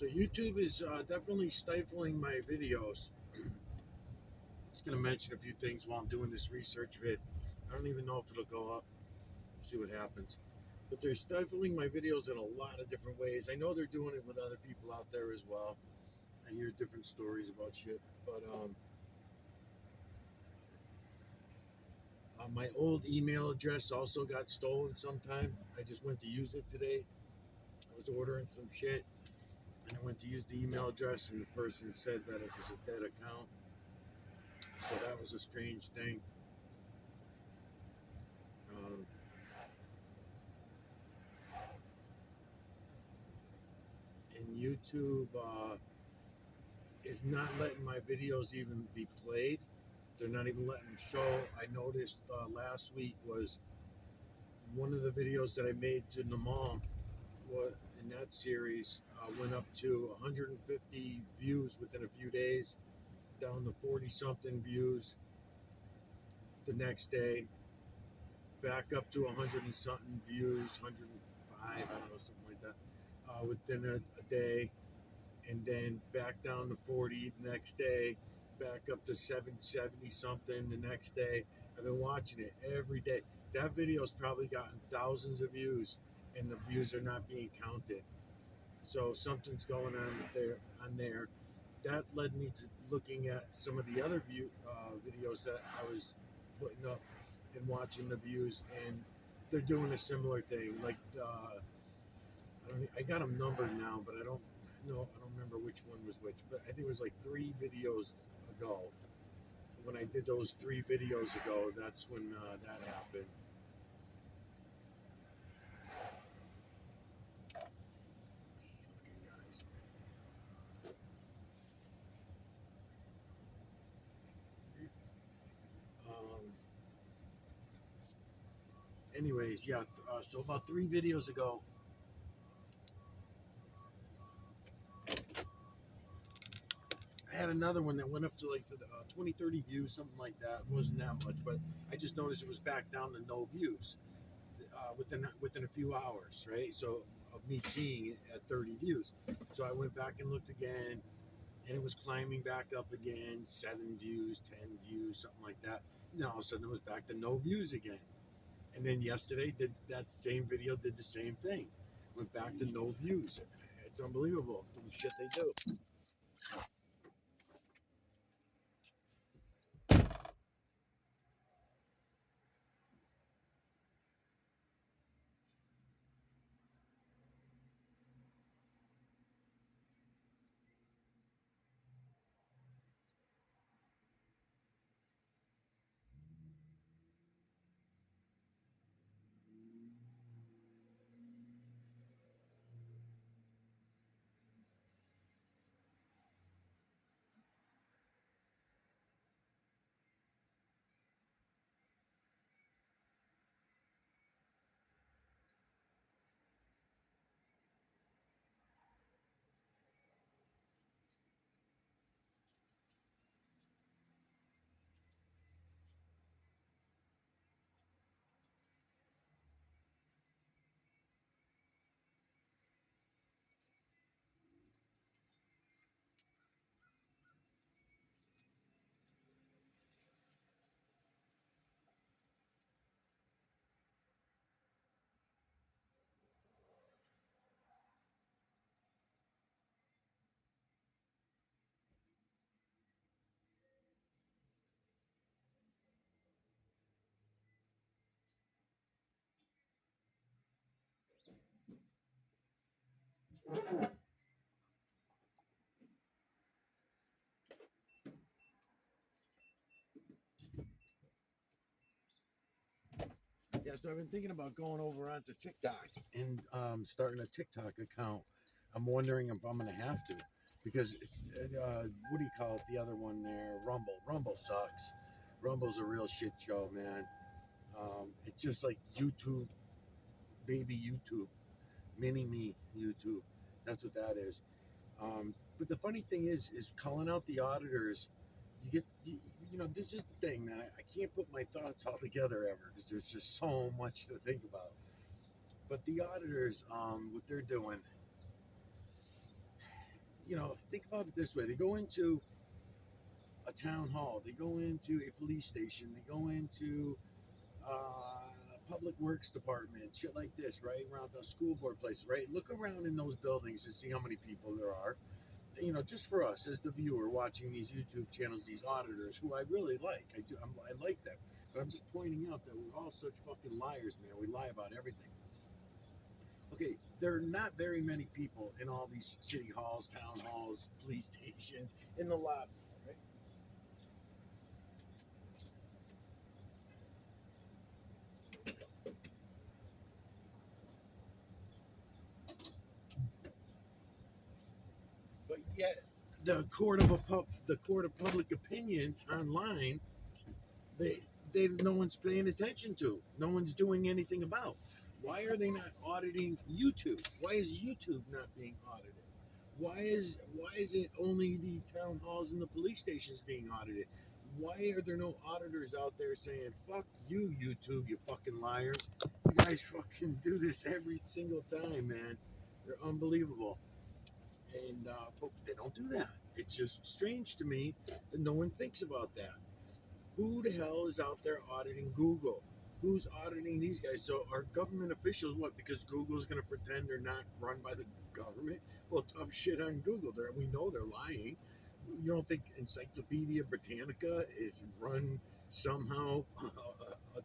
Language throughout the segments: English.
So YouTube is definitely stifling my videos. Just gonna mention a few things while I'm doing this research vid. I don't even know if it'll go up. See what happens. But they're stifling my videos in a lot of different ways. I know they're doing it with other people out there as well. I hear different stories about shit. But my old email address also got stolen sometime. I just went to use it today. I was ordering some shit and I went to use the email address and the person said that it was a dead account. So that was a strange thing. Um, and YouTube is not letting my videos even be played. They're not even letting them show. I noticed last week was one of the videos that I made to Namal in that series went up to 150 views within a few days, down to 40 something views the next day, back up to 100 and something views, 105, I don't know, something like that, within a day, and then back down to 40 the next day, back up to 770 something the next day. I've been watching it every day. That video's probably gotten thousands of views, and the views are not being counted. So something's going on there. That led me to looking at some of the other videos that I was putting up and watching the views, and they're doing a similar thing. Like I got them numbered now, but I don't know. I don't remember which one was which. But I think it was like 3 videos ago. When I did those 3 videos ago, that's when that happened. Anyways, yeah. So about 3 videos ago, I had another one that went up to like 20, 30 views, something like that. It wasn't that much, but I just noticed it was back down to no views within a few hours, right? So of me seeing it at 30 views. So I went back and looked again, and it was climbing back up again, 7 views, 10 views, something like that. And then all of a sudden it was back to no views again. And then yesterday, did that same video did the same thing, went back to no views. It's unbelievable the shit they do. Yeah, so I've been thinking about going over onto TikTok and starting a TikTok account. I'm wondering if I'm going to have to, because what do you call it? The other one there, Rumble. Rumble sucks. Rumble's a real shit show, man. It's just like YouTube, baby YouTube, mini me YouTube. That's what that is. But the funny thing is calling out the auditors. This is the thing, man. I can't put my thoughts all together ever because there's just so much to think about. But the auditors, what they're doing think about it this way: they go into a town hall, they go into a police station, they go into public works department, shit like this, right? Around the school board places, right? Look around in those buildings and see how many people there are. Just for us as the viewer watching these YouTube channels, these auditors who I really like. I like them. But I'm just pointing out that we're all such fucking liars, man. We lie about everything. Okay, there are not very many people in all these city halls, town halls, police stations, in the lobbies, right? But yet, the court of public opinion online, they no one's paying attention to. No one's doing anything about. Why are they not auditing YouTube? Why is YouTube not being audited? Why is it only the town halls and the police stations being audited? Why are there no auditors out there saying, fuck you, YouTube, you fucking liars? You guys fucking do this every single time, man. They're unbelievable. And but they don't do that. It's just strange to me that no one thinks about that. Who the hell is out there auditing Google? Who's auditing these guys? So are government officials what? Because Google's going to pretend they're not run by the government? Well, tough shit on Google. We know they're lying. You don't think Encyclopedia Britannica is run somehow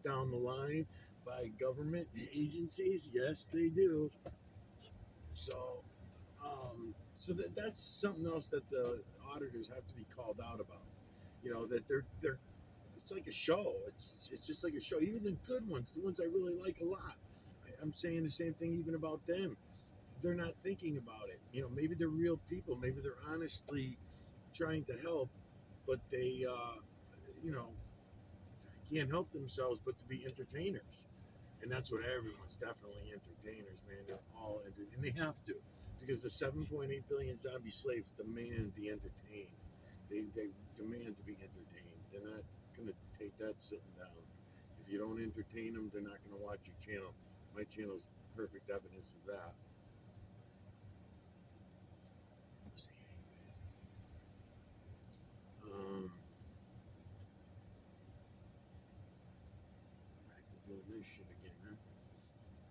down the line by government agencies? Yes, they do. So, that's something else that the auditors have to be called out about. That they're it's like a show. It's just like a show. Even the good ones, the ones I really like a lot. I'm saying the same thing even about them. They're not thinking about it. Maybe they're real people. Maybe they're honestly trying to help, but they, can't help themselves but to be entertainers. And that's what everyone's definitely entertainers, man. They're all and they have to, because the 7.8 billion zombie slaves demand be entertained. They demand to be entertained. They're not going to take that sitting down. If you don't entertain them, they're not going to watch your channel. My channel's perfect evidence of that. Um, Back to doing this shit again, huh?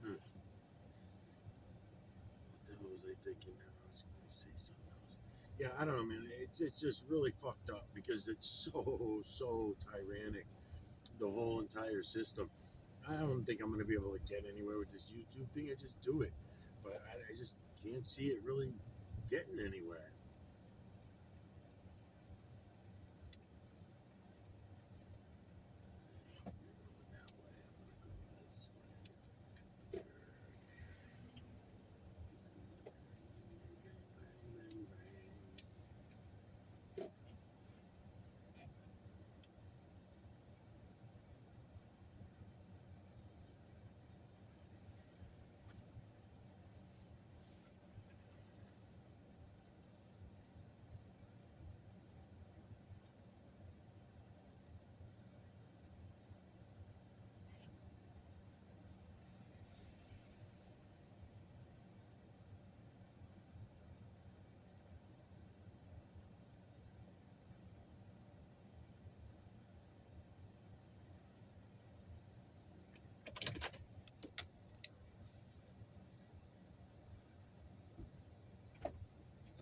Huh. What the hell was I thinking now? I was going to say something else. Yeah, I don't know, man. It's just really fucked up because it's so tyrannic. The whole entire system. I don't think I'm going to be able to get anywhere with this YouTube thing. I just do it, but I just can't see it really getting anywhere.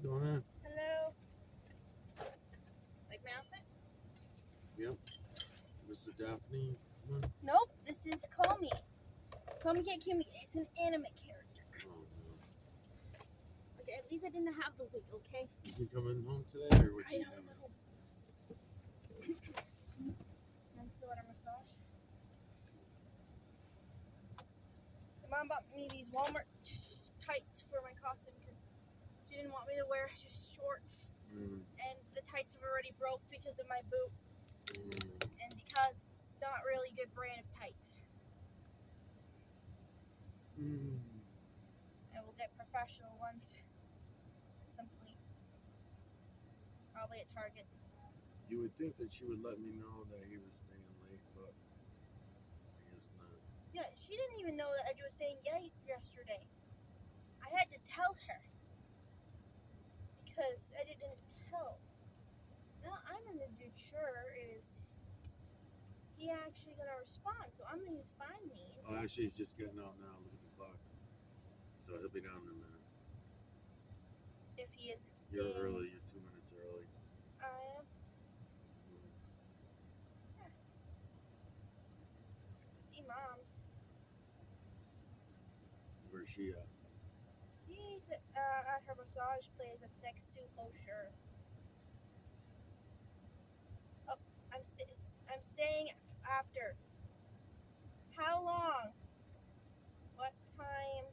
What's going on? Hello. Like my outfit? Yep. Mr. Daphne one? Nope, this is Call Me. Call Me Can't Kill Me. It's an anime character. Oh, no. Okay, at least I didn't have the wig, okay? Is he coming home today, or what's I he don't doing? know. I'm still at a massage. My mom bought me these Walmart tights for my costume because she didn't want me to wear just shorts. And the tights have already broke because of my boot. And because it's not really good brand of tights. I will get professional ones at some point. Probably at Target. You would think that she would let me know that he was staying late, but I guess not. Yeah, she didn't even know that Edge was staying late yesterday. I had to tell her. because I didn't tell. Now I'm gonna do sure is he actually gonna respond, so I'm gonna use find me. Oh, actually, he's just getting out now. Look at the clock. So he'll be down in a minute. If he isn't staying. You're early. You're 2 minutes early. I am. See mom's. Where's she at? He's at her massage place that's next to Sure. Oh, I'm staying after. How long? What time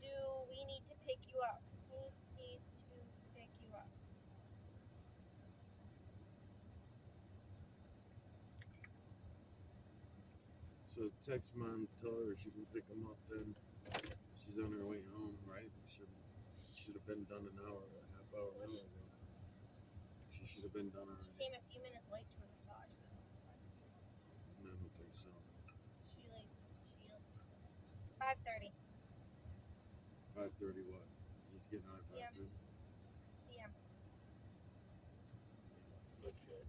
do we need to pick you up? We need to pick you up. So text mom, tell her she can pick him up then. She's on her way home, right? Should have been done an hour, a half hour, an hour ago. She should have been done She already. came a few minutes late to her massage. No, I don't think so. She 5:30. 5:30 what? He's getting out at 5:30? Yeah. Okay.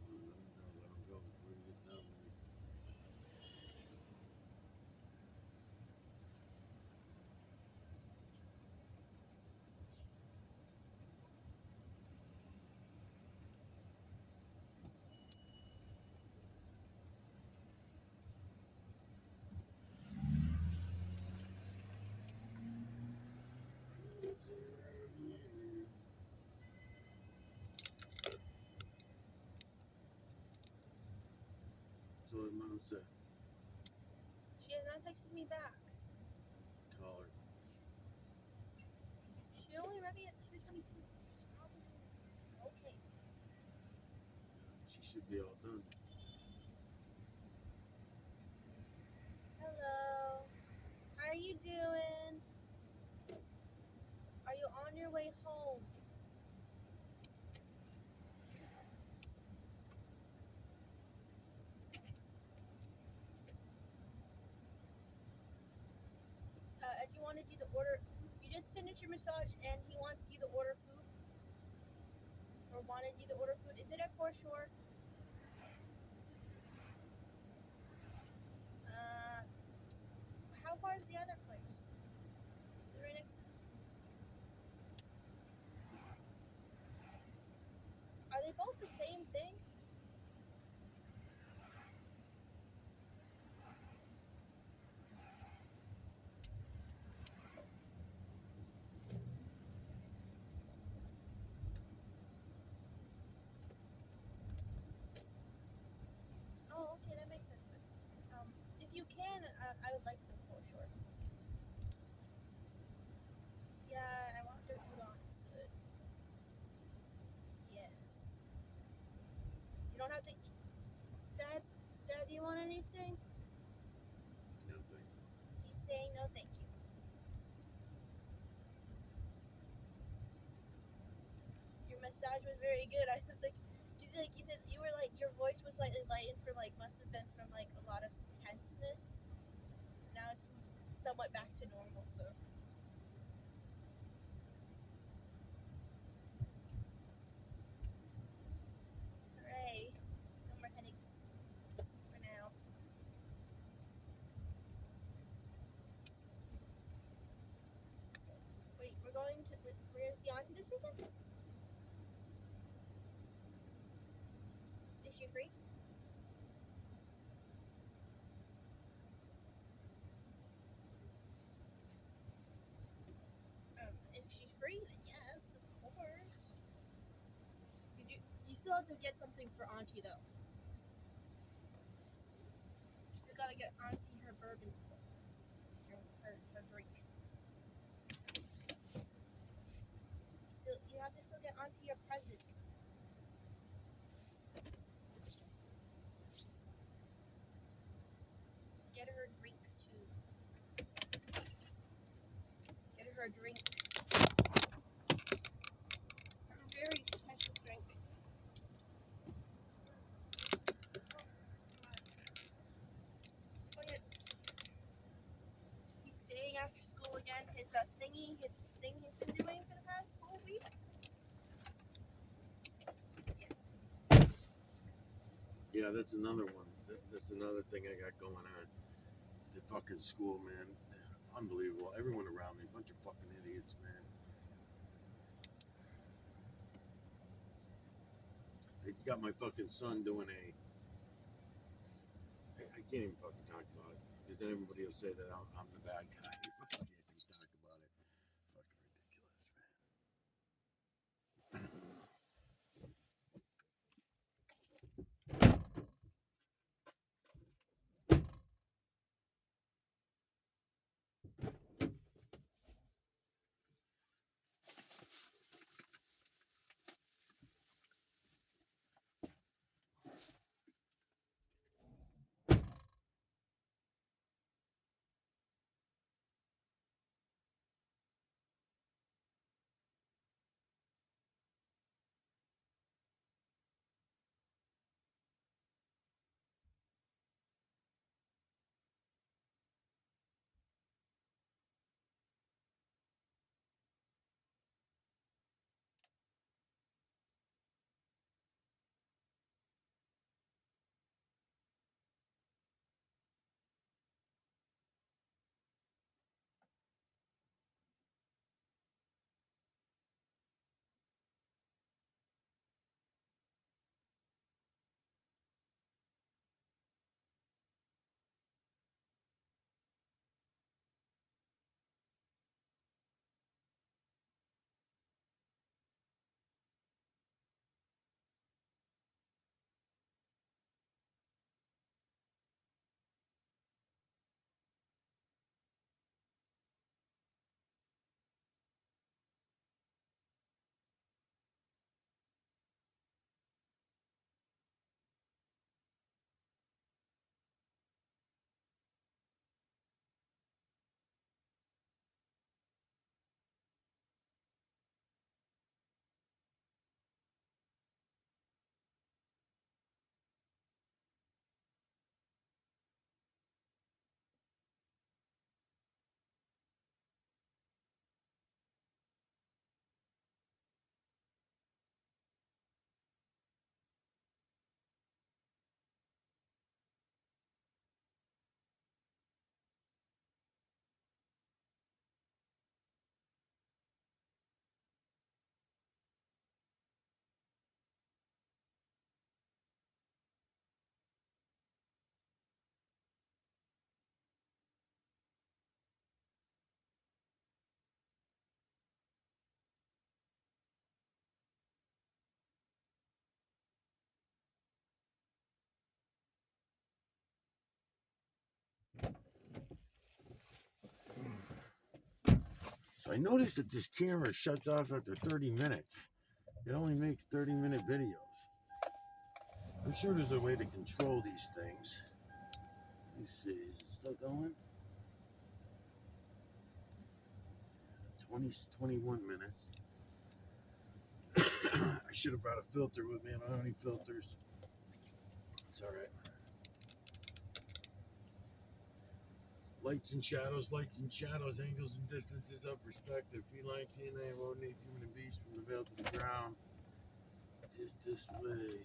Come on, let him go before you get down there. So what mom said, She has not texted me back. call her. She only read me at 2:22. Okay. She should be all done. Hello. How are you doing? Are you on your way home? Do you want to do the order? You just finished your massage and he wants you to order food? Or wanted you to order food? Is it at Foreshore? How far is the other place? Is it right next to this? Are they both the same thing? Oh, okay, that makes sense. If you can, I would like some Foreshore. Yeah, I want their food on. It's good. Yes. You don't have to eat. Dad, do you want anything? No, thank you. He's saying no, thank you. Your massage was very good. I was like, you said you were like your voice was slightly lightened from like must have been from like a lot of tenseness. Now it's somewhat back to normal. So. Hooray! No more headaches for now. going to see Auntie this weekend. Is she free? If she's free, then yes, of course. You still have to get something for Auntie though. You still gotta get Auntie her bourbon her drink. So you have to still get Auntie a present. Get her a drink too. Get her a drink. A very special drink. Oh yeah. He's staying after school again. His thing he's been doing for the past whole week. Yeah, that's another one. That's another thing I got going on. The fucking school, man. Unbelievable. Everyone around me, bunch of fucking idiots, man. They got my fucking son doing I can't even fucking talk about it. Because then everybody will say that I'm the bad guy. I fucking can't even talk about it. Fucking ridiculous, man. So I noticed that this camera shuts off after 30 minutes. It only makes 30-minute videos. I'm sure there's a way to control these things. Let me see, is it still going? 21 minutes. I should have brought a filter with me. I don't have any filters. It's all right. Lights and shadows, angles and distances of perspective. Feline, canine, rodent, human, and beast from the veil to the ground is this way.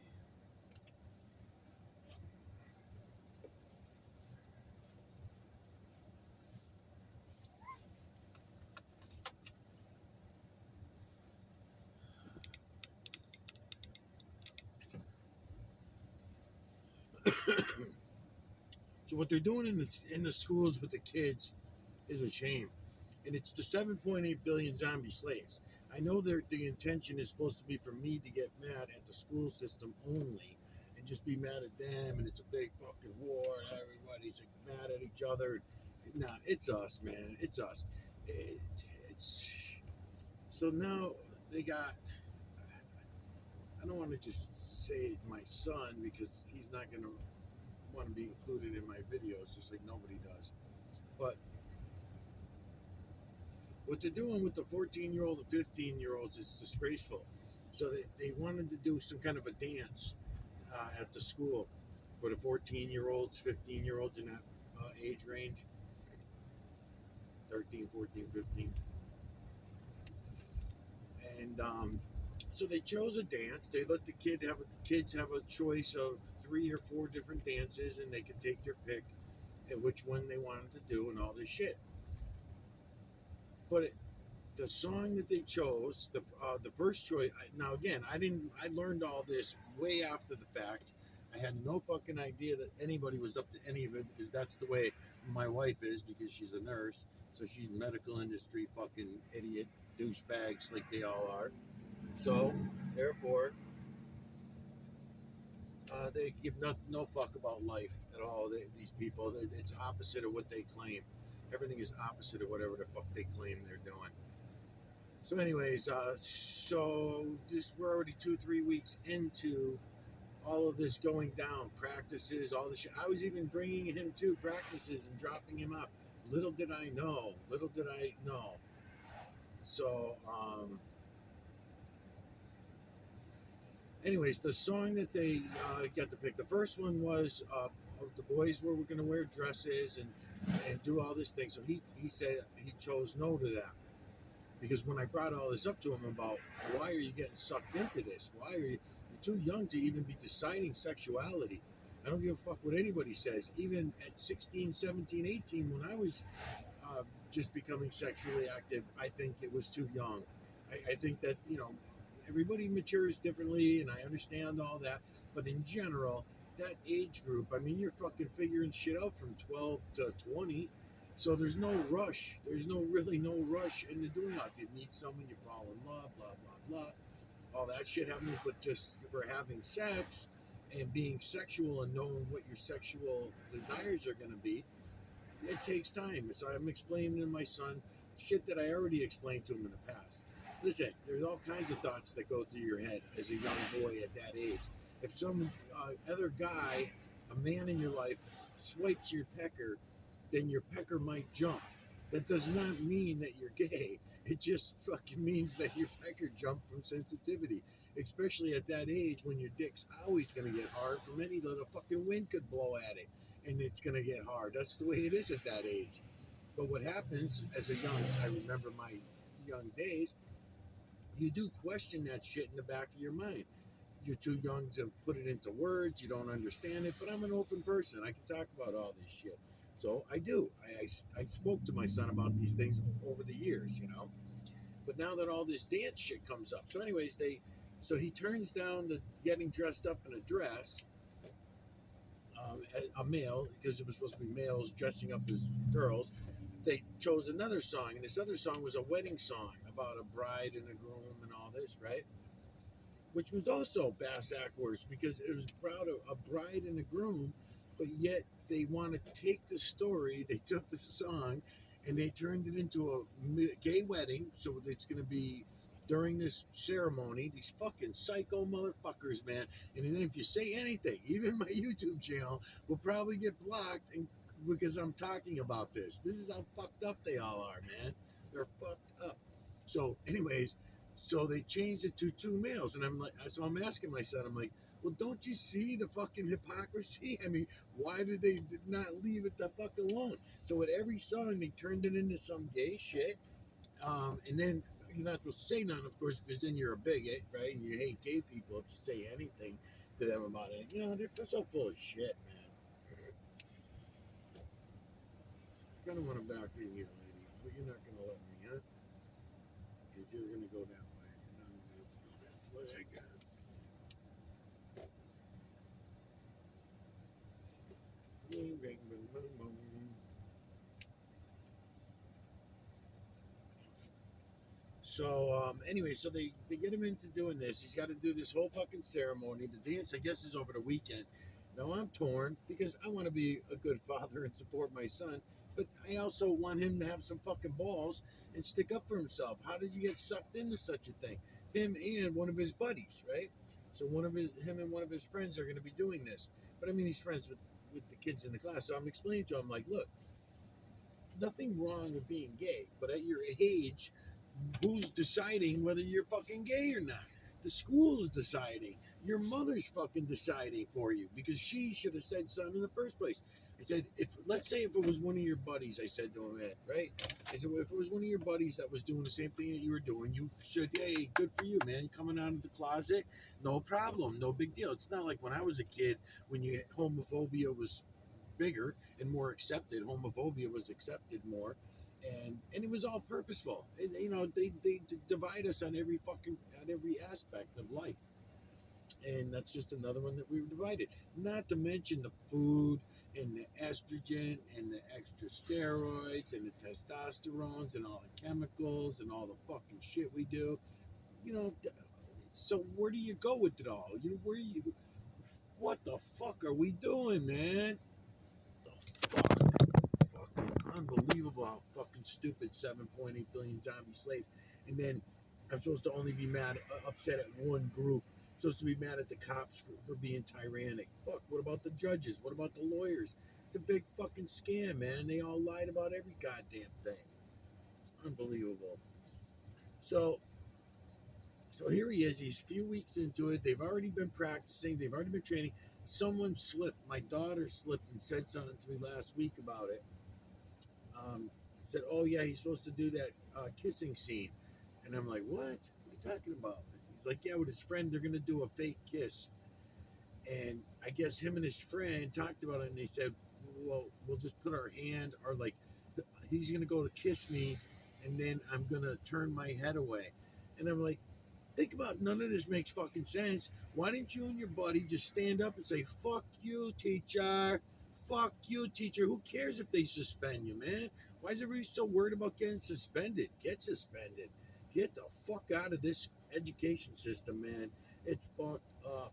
So what they're doing in the schools with the kids is a shame, and it's the 7.8 billion zombie slaves. I know the intention is supposed to be for me to get mad at the school system only, and just be mad at them, and it's a big fucking war, and everybody's like mad at each other. Nah, it's us, man. It's us. It, it's so now they got. I don't want to just say my son because he's not going to want to be included in my videos, just like nobody does. But what they're doing with the 14-year-old and 15-year-olds is disgraceful. So they wanted to do some kind of a dance at the school for the 14-year-olds, 15-year-olds in that age range, 13, 14, 15. And so they chose a dance. They let the kids have a choice of 3 or 4 different dances, and they could take their pick at which one they wanted to do and all this shit. But the song that they chose, the first choice. Now again, I learned all this way after the fact. I had no fucking idea that anybody was up to any of it because that's the way my wife is because she's a nurse. So she's medical industry fucking idiot douchebags like they all are. So therefore, they give no fuck about life at all. These people, it's opposite of what they claim. Everything is opposite of whatever the fuck they claim they're doing. So, anyways, we're already 2-3 weeks into all of this going down, practices, all the shit. I was even bringing him to practices and dropping him out. Little did I know. So, anyways, the song that they got to pick, the first one was the boys were going to wear dresses and do all this thing. So he said he chose no to that. Because when I brought all this up to him about why are you getting sucked into this? Why are you're too young to even be deciding sexuality? I don't give a fuck what anybody says. Even at 16, 17, 18, when I was just becoming sexually active, I think it was too young. I think that, everybody matures differently, and I understand all that. But in general, that age group, I mean, you're fucking figuring shit out from 12 to 20. So there's no rush. There's really no rush into doing that. If you meet someone, you fall in love, blah, blah, blah. All that shit happens. But just for having sex and being sexual and knowing what your sexual desires are going to be, it takes time. So I'm explaining to my son shit that I already explained to him in the past. Listen, there's all kinds of thoughts that go through your head as a young boy at that age. If some other guy, a man in your life, swipes your pecker, then your pecker might jump. That does not mean that you're gay. It just fucking means that your pecker jumped from sensitivity. Especially at that age when your dick's always going to get hard from any little fucking wind could blow at it. And it's going to get hard. That's the way it is at that age. But what happens I remember my young days, you do question that shit in the back of your mind. You're too young to put it into words. You don't understand it. But I'm an open person. I can talk about all this shit. So I do. I spoke to my son about these things over the years, But now that all this dance shit comes up. So anyways, so he turns down the getting dressed up in a dress, a male, because it was supposed to be males dressing up as girls. They chose another song, and this other song was a wedding song about a bride and a groom and all this, right? Which was also bass backwards because it was about a bride and a groom, but yet they want to take the story. They took the song and they turned it into a gay wedding. So it's going to be during this ceremony. These fucking psycho motherfuckers, man. And then if you say anything, even my YouTube channel will probably get blocked because I'm talking about this. This is how fucked up they all are, man. They're fucked up. So, anyways, so they changed it to 2 males, and I'm asking my son, I'm like, well, don't you see the fucking hypocrisy? I mean, why did they not leave it the fuck alone? So at every song, they turned it into some gay shit, and then you're not supposed to say none, of course, because then you're a bigot, right? And you hate gay people if you say anything to them about it. They're so full of shit, man. I kind of want to back in here, lady, but you're not going to let me, huh? Because you're going to go that way. And I'm going to go this way, I guess. So anyway, so they get him into doing this. He's got to do this whole fucking ceremony. The dance, I guess, is over the weekend. Now I'm torn because I want to be a good father and support my son, but I also want him to have some fucking balls and stick up for himself. How did you get sucked into such a thing? Him and one of his buddies, right? So him and one of his friends are going to be doing this. But I mean, he's friends with the kids in the class. So I'm explaining to him like, look, nothing wrong with being gay, but at your age, who's deciding whether you're fucking gay or not? The school is deciding. Your mother's fucking deciding for you because she should have said something in the first place. I said, if let's say if it was one of your buddies, I said to him, Ed, right? I said, well, if it was one of your buddies that was doing the same thing that you were doing, you should, hey, good for you, man. Coming out of the closet, no problem, no big deal. It's not like when I was a kid when homophobia was bigger and more accepted. Homophobia was accepted more, and it was all purposeful. And, they divide us on every aspect of life, and that's just another one that we were divided. Not to mention the food and the estrogen and the extra steroids and the testosterones and all the chemicals and all the fucking shit we do. You know, so where do you go with it all? Where you? What the fuck are we doing, man? Fucking unbelievable how fucking stupid 7.8 billion zombie slaves. And then I'm supposed to only be upset at one group. I'm supposed to be mad at the cops for being tyrannic. Fuck, what about the judges? What about the lawyers? It's a big fucking scam, man. They all lied about every goddamn thing. It's unbelievable. So here he is. He's a few weeks into it. They've already been practicing. They've already been training. Someone slipped. My daughter slipped and said something to me last week about it. Said, "Oh yeah, he's supposed to do that kissing scene," and I'm like, "What? What are you talking about?" He's like, "Yeah, with his friend, they're gonna do a fake kiss," and I guess him and his friend talked about it, and they said, "Well, we'll just put our hand, or like, he's gonna go to kiss me, and then I'm gonna turn my head away," and I'm like, think about none of this makes fucking sense. Why didn't you and your buddy just stand up and say, fuck you, teacher? Fuck you, teacher. Who cares if they suspend you, man? Why is everybody so worried about getting suspended? Get suspended. Get the fuck out of this education system, man. It's fucked up.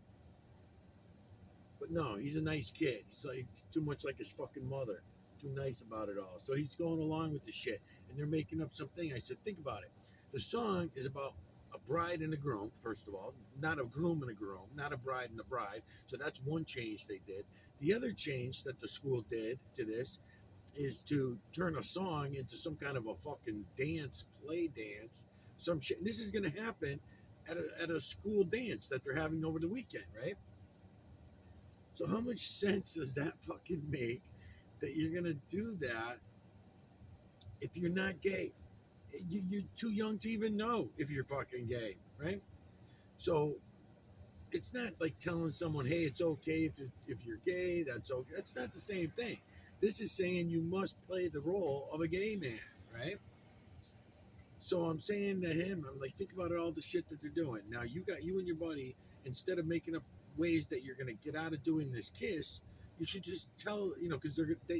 But no, he's a nice kid. He's too much like his fucking mother. Too nice about it all. So he's going along with the shit. And they're making up something. I said, think about it. The song is about a bride and a groom, first of all. Not a groom and a groom. Not a bride and a bride. So that's one change they did. The other change that the school did to this is to turn a song into some kind of a fucking play dance, some shit. And this is going to happen at a school dance that they're having over the weekend, right? So how much sense does that fucking make that you're gonna do that if you're not gay? You're too young to even know if you're fucking gay, right? So it's not like telling someone, hey, it's okay if you're gay, that's okay. That's not the same thing. This is saying you must play the role of a gay man, right? So I'm saying to him, I'm like, think about all the shit that they're doing. Now you and your buddy, instead of making up ways that you're gonna get out of doing this kiss, you should just tell, because